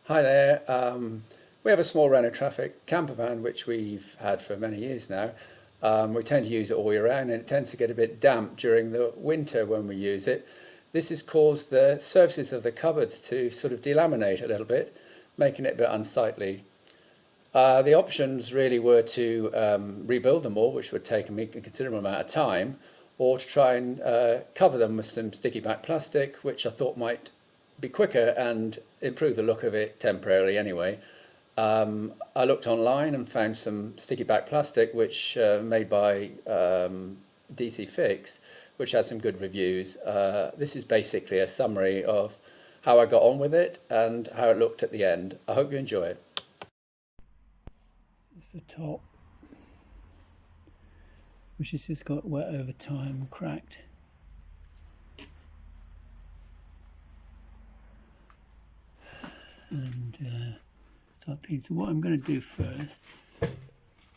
Hi there. We have a small Renault Traffic campervan which we've had for many years now. We tend to use it all year round and it tends to get a bit damp during the winter when we use it. This has caused the surfaces of the cupboards to sort of delaminate a little bit, making it a bit unsightly. The options really were to rebuild them all, which would take me a considerable amount of time, or to try and cover them with some sticky back plastic, which I thought might be quicker and improve the look of it temporarily anyway. I looked online and found some sticky back plastic which made by DC Fix, which has some good reviews. This is basically a summary of how I got on with it and how it looked at the end. I hope you enjoy it. This is the top, which has just got wet over time and cracked. And start peeling. So what I'm going to do first,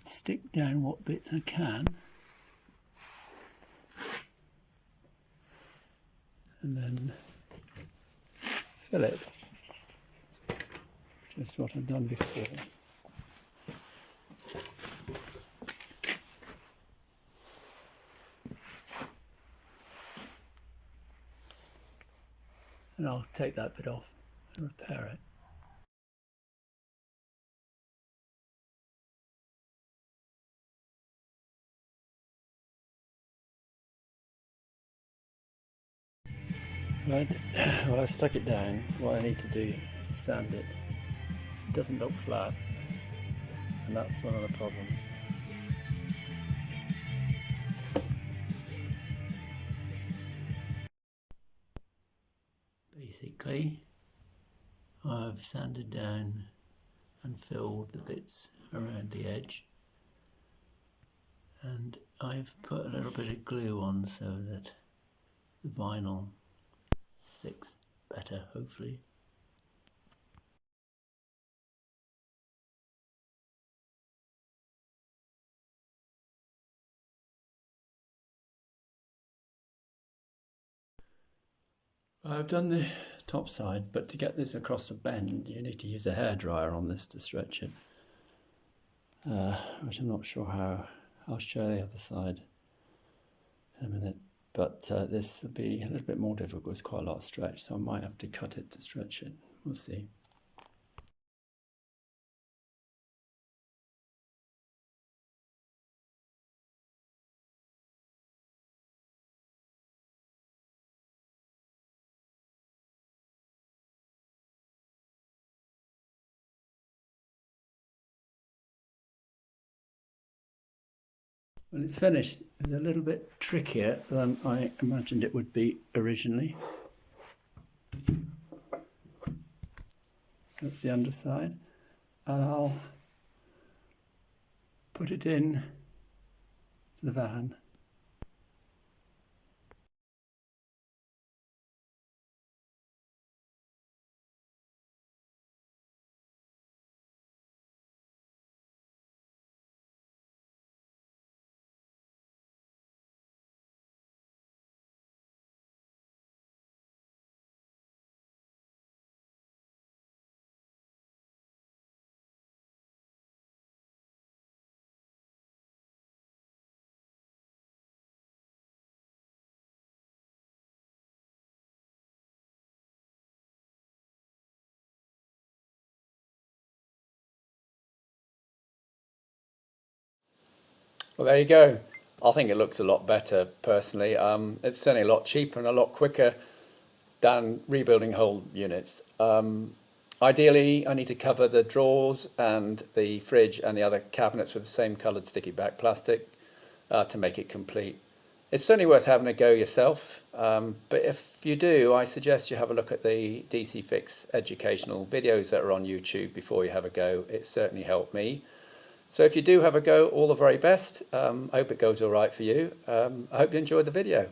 stick down what bits I can, and then fill it, just what I've done before. And I'll take that bit off and repair it. Right, well, I stuck it down. What I need to do is sand it. It doesn't look flat, and that's one of the problems. Basically, I've sanded down and filled the bits around the edge, and I've put a little bit of glue on so that the vinyl sticks better, hopefully. I've done the top side, but to get this across the bend you need to use a hairdryer on this to stretch it, which I'm not sure how. I'll show the other side in a minute, but this will be a little bit more difficult. It's quite a lot of stretch, so I might have to cut it to stretch it. We'll see. When it's finished, it's a little bit trickier than I imagined it would be originally. So that's the underside, and I'll put it in to the van. Well, there you go. I think it looks a lot better personally. It's certainly a lot cheaper and a lot quicker than rebuilding whole units. Ideally, I need to cover the drawers and the fridge and the other cabinets with the same coloured sticky back plastic to make it complete. It's certainly worth having a go yourself, but if you do, I suggest you have a look at the DC Fix educational videos that are on YouTube before you have a go. It certainly helped me. So if you do have a go, all the very best. I hope it goes all right for you. I hope you enjoyed the video.